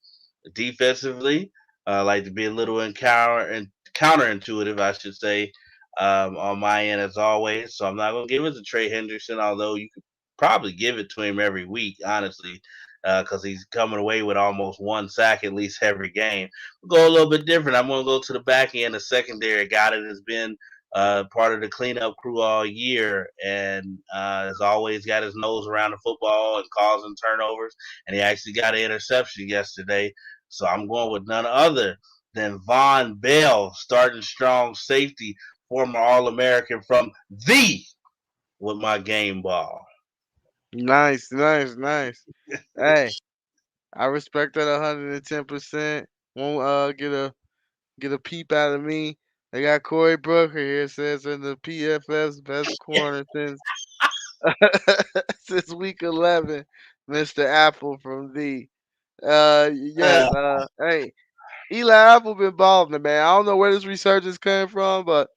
Defensively, I like to be a little counterintuitive, I should say, on my end as always. So I'm not going to give it to Trey Hendrickson, although you could probably give it to him every week, honestly, because he's coming away with almost one sack at least every game. We'll go a little bit different. I'm going to go to the back end, the secondary guy that has been part of the cleanup crew all year and has always got his nose around the football and causing turnovers. And he actually got an interception yesterday. So I'm going with none other than Von Bell, starting strong safety, former All American from the with my game ball. Nice, nice, nice. Hey, I respect that 110%. Won't get a peep out of me. They got Corey Brooker here. Says in the PFF's best corner since since week 11, Mr. Apple from the. Yes. Uh, Hey, Eli Apple been balling, man. I don't know where this resurgence came from, but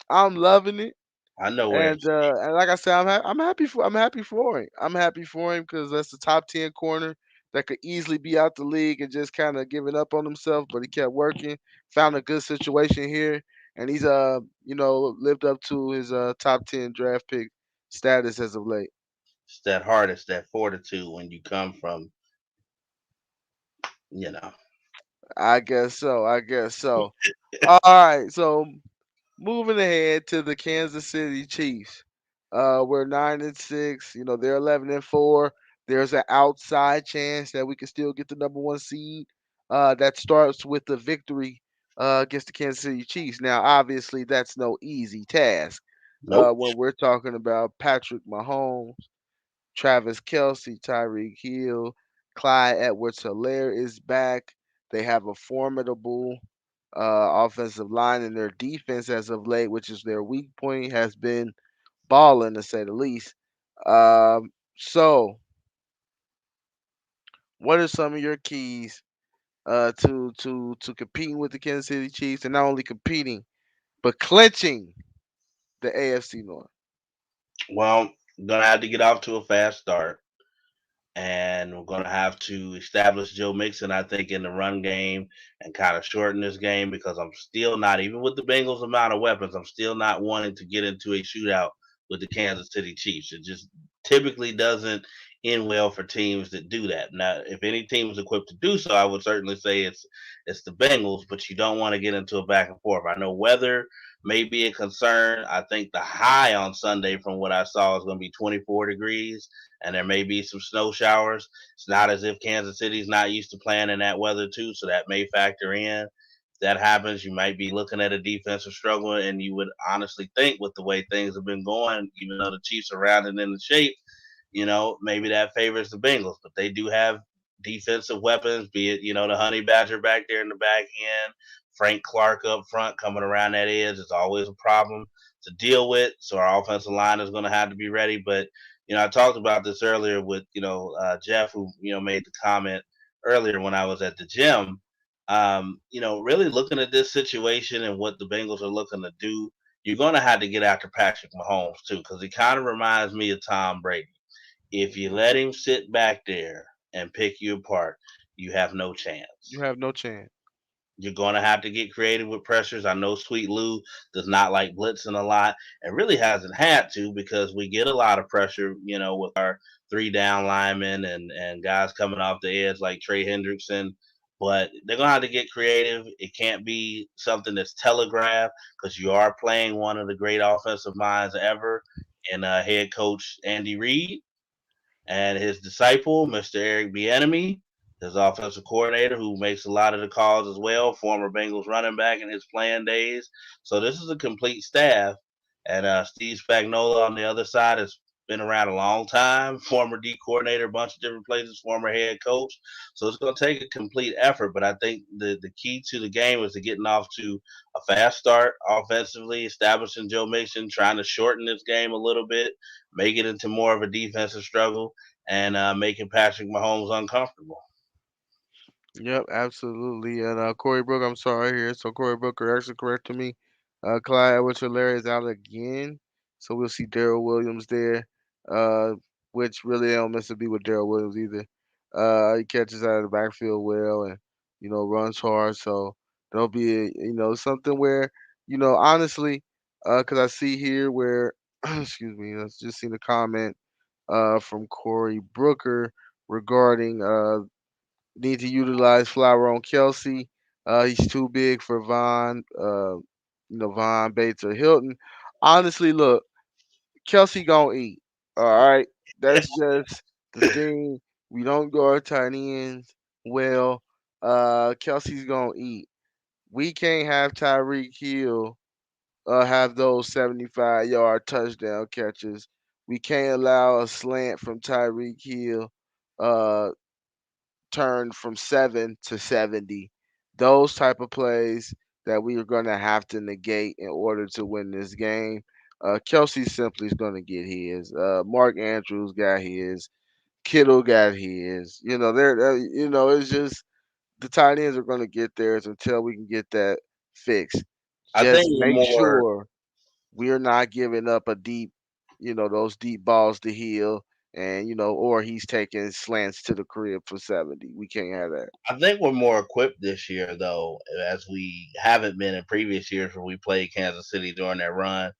I'm loving it. I know where And it's and like I said, I'm happy for him. I'm happy for him because that's the top 10 corner that could easily be out the league and just kind of giving up on himself, but he kept working, found a good situation here, and he's lived up to his top 10 draft pick status as of late. it's that heart, it's that fortitude when you come from, you know. I guess so. I guess so. All right. So moving ahead to the Kansas City Chiefs. We're 9-6. They're 11-4. There's an outside chance that we can still get the number one seed. That starts with the victory against the Kansas City Chiefs. Now, obviously, that's no easy task. Nope. When we're talking about Patrick Mahomes, Travis Kelsey, Tyreek Hill, Clyde Edwards-Helaire is back. They have a formidable offensive line, and their defense as of late, which is their weak point, has been balling to say the least. So, what are some of your keys to competing with the Kansas City Chiefs, and not only competing but clinching the AFC North? Well, gonna have to get off to a fast start. And we're going to have to establish Joe Mixon, I think, in the run game and kind of shorten this game because I'm still not, even with the Bengals' amount of weapons, I'm still not wanting to get into a shootout with the Kansas City Chiefs. It just typically doesn't end well for teams that do that. Now, if any team is equipped to do so, I would certainly say it's the Bengals, but you don't want to get into a back and forth. I know weather may be a concern. I think the high on Sunday, from what I saw, is going to be 24 degrees and there may be some snow showers. It's not as if Kansas City's not used to playing in that weather too, so that may factor in. If that happens, you might be looking at a defensive struggle, and you would honestly think, with the way things have been going, even though the Chiefs are rounded in the shape, maybe that favors the Bengals. But they do have defensive weapons, be it the Honey Badger back there in the back end, Frank Clark up front coming around that edge is always a problem to deal with. So our offensive line is going to have to be ready, but I talked about this earlier with Jeff, who made the comment earlier when I was at the gym. Really looking at this situation and what the Bengals are looking to do, you're going to have to get after Patrick Mahomes too, because he kind of reminds me of Tom Brady. If you let him sit back there and pick you apart, you have no You chance. have no chance. You're going to have to get creative with pressures. I know Sweet Lou does not like blitzing a lot and really hasn't had to because we get a lot of pressure, with our three down linemen and guys coming off the edge like Trey Hendrickson. But they're going to have to get creative. It can't be something that's telegraphed because you are playing one of the great offensive minds ever in head coach Andy Reid and his disciple, Mr. Eric Bieniemy, his offensive coordinator, who makes a lot of the calls as well, former Bengals running back in his playing days. So this is a complete staff, and Steve Spagnuolo on the other side is been around a long time, former D coordinator, a bunch of different places, former head coach. So it's going to take a complete effort. But I think the key to the game is to getting off to a fast start offensively, establishing Joe Mixon, trying to shorten this game a little bit, make it into more of a defensive struggle, and making Patrick Mahomes uncomfortable. Yep, absolutely. And Corey Brooker, I'm sorry here. So Corey Brooker actually corrected me. Clyde Edwards-Helaire is out again. So we'll see Daryl Williams there. Uh, which really don't miss a beat with Daryl Williams either. He catches out of the backfield well and runs hard. So there'll be something where honestly, because I see here where excuse me, I just seen a comment from Corey Brooker regarding need to utilize Flower on Kelsey. He's too big for Von, Von Bates or Hilton. Honestly, look, Kelsey gonna eat. All right, that's just the thing. We don't guard tight ends well. Kelsey's gonna eat. We can't have Tyreek Hill have those 75-yard touchdown catches. We can't allow a slant from Tyreek Hill uh, turned from 7 to 70. Those type of plays that we are going to have to negate in order to win this game. Kelsey simply is going to get his. Mark Andrews got his. Kittle got his. It's just the tight ends are going to get theirs until we can get that fixed. I think Just we're make more sure we're not giving up a deep, those deep balls to Hill, and or he's taking slants to the crib for 70. We can't have that. I think we're more equipped this year, though, as we haven't been in previous years where we played Kansas City during their run.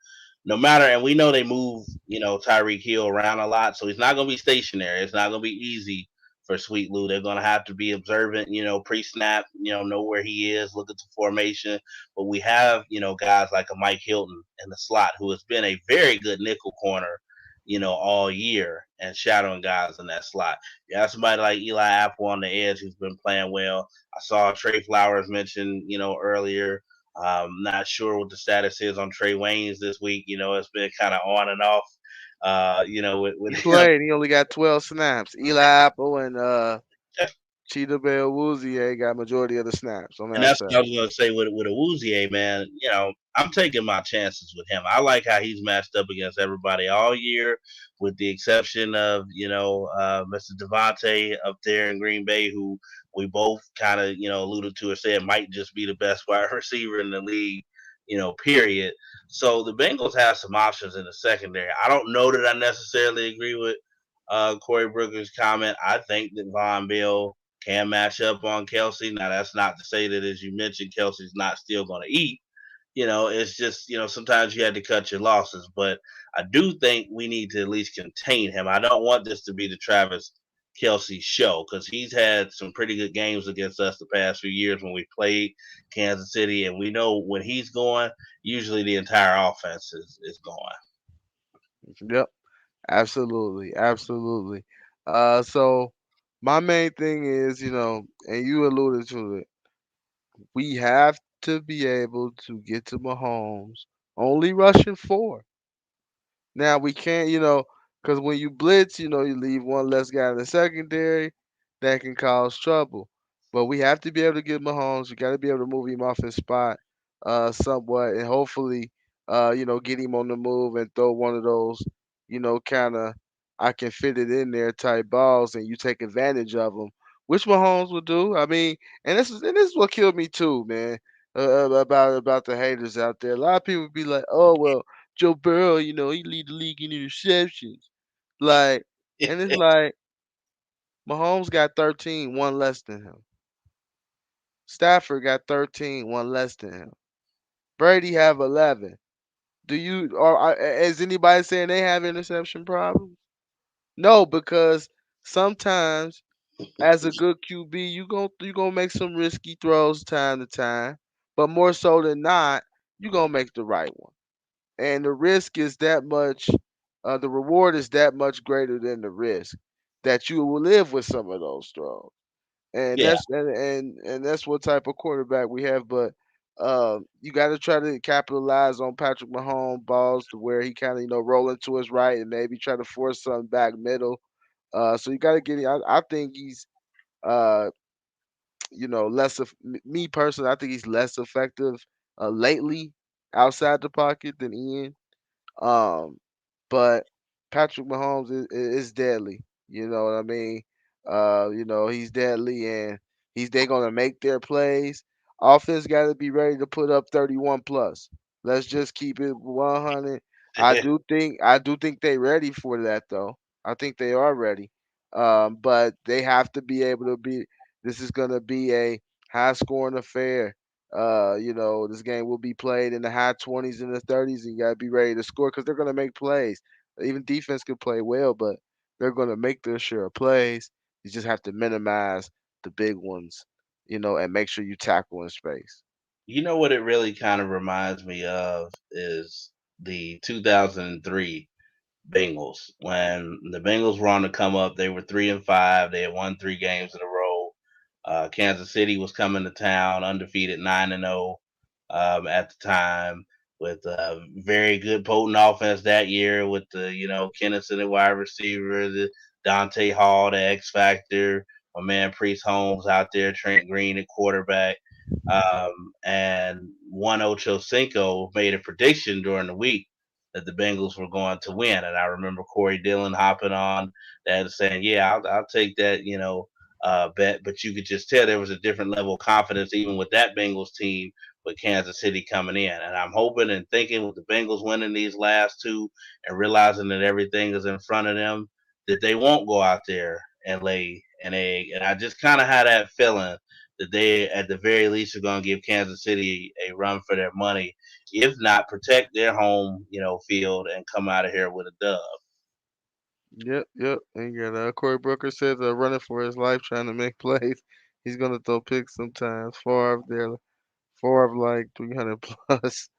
No matter, and we know they move, Tyreek Hill around a lot, so he's not going to be stationary. It's not going to be easy for Sweet Lou. They're going to have to be observant, pre-snap, know where he is, look at the formation. But we have, guys like a Mike Hilton in the slot who has been a very good nickel corner, all year and shadowing guys in that slot. You have somebody like Eli Apple on the edge who's been playing well. I saw Trey Flowers mentioned, earlier. Not sure what the status is on Trey Waynes this week. It's been kind of on and off. With He him. played. He only got 12 snaps. Eli Apple and Cheetah Bell Woozier got majority of the snaps on And that that's what I side. was going to say with Awuzie, man. I'm taking my chances with him. I like how he's matched up against everybody all year, with the exception of Mr. Devontae up there in Green Bay, who we both kind of alluded to or said might just be the best wide receiver in the league. Period. So the Bengals have some options in the secondary. I don't know that I necessarily agree with Corey Brooker's comment. I think that Von Bell can match up on Kelsey. Now, that's not to say that, as you mentioned, Kelsey's not still going to eat. It's just, sometimes you had to cut your losses. But I do think we need to at least contain him. I don't want this to be the Travis Kelsey show because he's had some pretty good games against us the past few years when we played Kansas City. And we know when he's going, usually the entire offense is going. Yep, absolutely, absolutely. So my main thing is, and you alluded to it, we have to be able to get to Mahomes only rushing four. Now we can't, because when you blitz, you leave one less guy in the secondary, that can cause trouble. But we have to be able to get Mahomes. We got to be able to move him off his spot, somewhat, and hopefully, get him on the move and throw one of those, kind of I can fit it in there type balls, and you take advantage of them, which Mahomes will do. I mean, and this is what killed me too, man. About the haters out there. A lot of people be like, "Oh well, Joe Burrow, he lead the league in interceptions." Like, and it's like Mahomes got 13, one less than him. Stafford got 13, one less than him. Brady have 11. Do you or is anybody saying they have interception problems? No, because sometimes as a good QB, you gonna make some risky throws time to time, but more so than not, you gonna make the right one. And the risk is that much the reward is that much greater than the risk that you will live with some of those throws. And Yeah. that's what type of quarterback we have. But You got to try to capitalize on Patrick Mahomes balls to where he kind of roll into his right and maybe try to force something back middle. So you got to get. I think he's uh less of me personally. I think he's less effective lately outside the pocket than Ian. Um, but Patrick Mahomes is deadly. You know what I mean? He's deadly, and they're gonna make their plays. Offense got to be ready to put up 31 plus. Let's just keep it 100. I do think they ready for that though. I think they are ready. But they have to be able to be. This is gonna be a high scoring affair. This game will be played in the high 20s and the 30s, and you got to be ready to score because they're going to make plays. Even defense can play well, but they're going to make their share of plays. You just have to minimize the big ones, and make sure you tackle in space. You know what it really kind of reminds me of is the 2003 Bengals. When the Bengals were on the come up, they were 3-5. They had won 3 games in a row. Kansas City was coming to town, undefeated 9-0 at the time, with a very good potent offense that year. With the Kennison at wide receiver, the Dante Hall, the X Factor, my man Priest Holmes out there, Trent Green at quarterback. And Juan Ocho Cinco made a prediction during the week that the Bengals were going to win. And I remember Corey Dillon hopping on that and saying, "Yeah, I'll take that, bet." But you could just tell there was a different level of confidence even with that Bengals team with Kansas City coming in. And I'm hoping and thinking with the Bengals winning these last two and realizing that everything is in front of them, that they won't go out there and lay an egg. And I just kind of had that feeling that they, at the very least, are going to give Kansas City a run for their money, if not protect their home, field and come out of here with a dub. Yep, yep. And you got Corey Booker says running for his life, trying to make plays. He's gonna throw picks sometimes. Favre like 300 plus.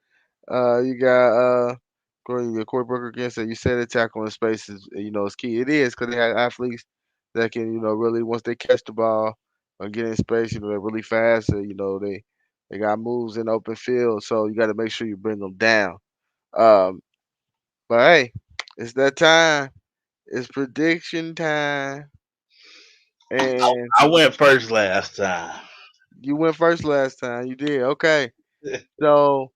You got Corey Booker again said you said it tackling space is key. It is because they have athletes that can really once they catch the ball or get in space they're really fast. They got moves in open field, so you got to make sure you bring them down. Um, but hey, it's that time. It's prediction time, and I went first last time. you went first last time. You did okay. So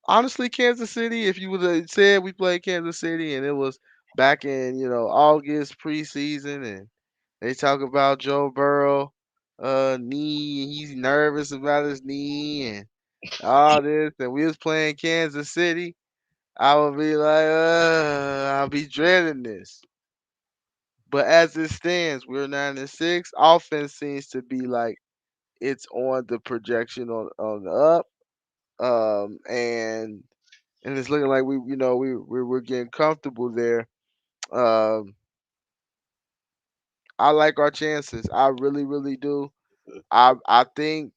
honestly, Kansas City, if you would have said we played Kansas City and it was back in, August preseason and they talk about Joe Burrow knee and he's nervous about his knee and all this and we was playing Kansas City, I would be like, I'll be dreading this. But as it stands, we're 9-6. Offense seems to be like it's on the projection on the up. And it's looking like we're getting comfortable there. Um, I like our chances. I really, really do. I think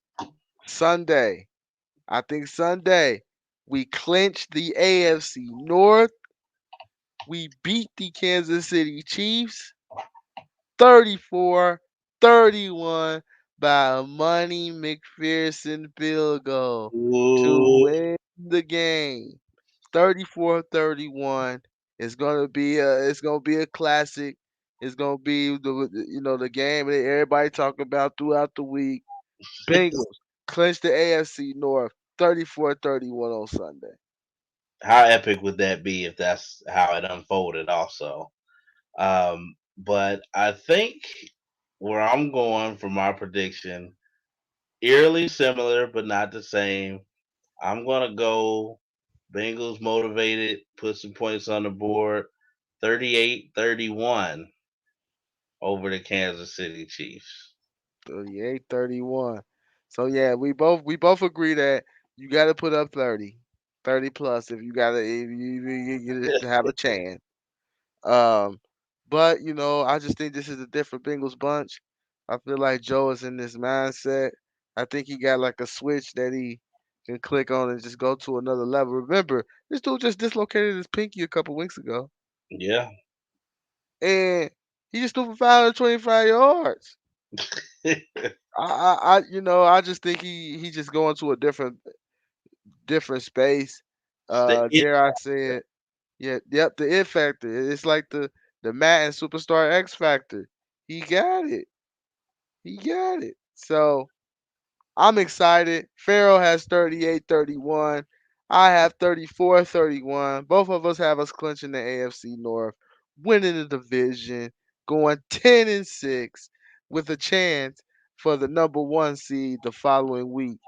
Sunday. I think Sunday we clinch the AFC North. We beat the Kansas City Chiefs 34-31 by a Money McPherson field goal to Ooh, win the game. 34-31. It's gonna be a classic. It's gonna be the game that everybody talking about throughout the week. Bengals clinch the AFC North 34-31 on Sunday. how epic would that be if that's how it unfolded? Also, but I think where I'm going for my prediction, eerily similar but not the same. I'm gonna go Bengals motivated, put some points on the board, 38-31 over the Kansas City Chiefs. 38-31. So yeah, we both agree that you got to put up 30 plus if you to have a chance. Um, but I just think this is a different Bengals bunch. I feel like Joe is in this mindset. I think he got like a switch that he can click on and just go to another level. Remember, this dude just dislocated his pinky a couple weeks ago, Yeah. and he just threw for 525 yards. I just think he just going to a different space. It's the it. Dare I say it? Yeah, yep, the it factor. It's like the Madden Superstar X factor. He got it. He got it. So I'm excited. Pharaoh has 38-31. I have 34-31. Both of us have us clinching the AFC North, winning the division, going 10-6 with a chance for the number one seed the following week.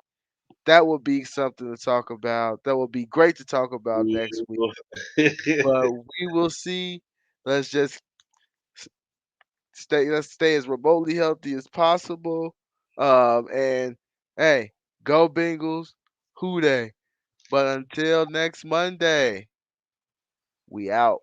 That would be something to talk about. That would be great to talk about next week. But we will see. Let's just let's stay as remotely healthy as possible. And hey, go Bengals, who they? But until next Monday, we out.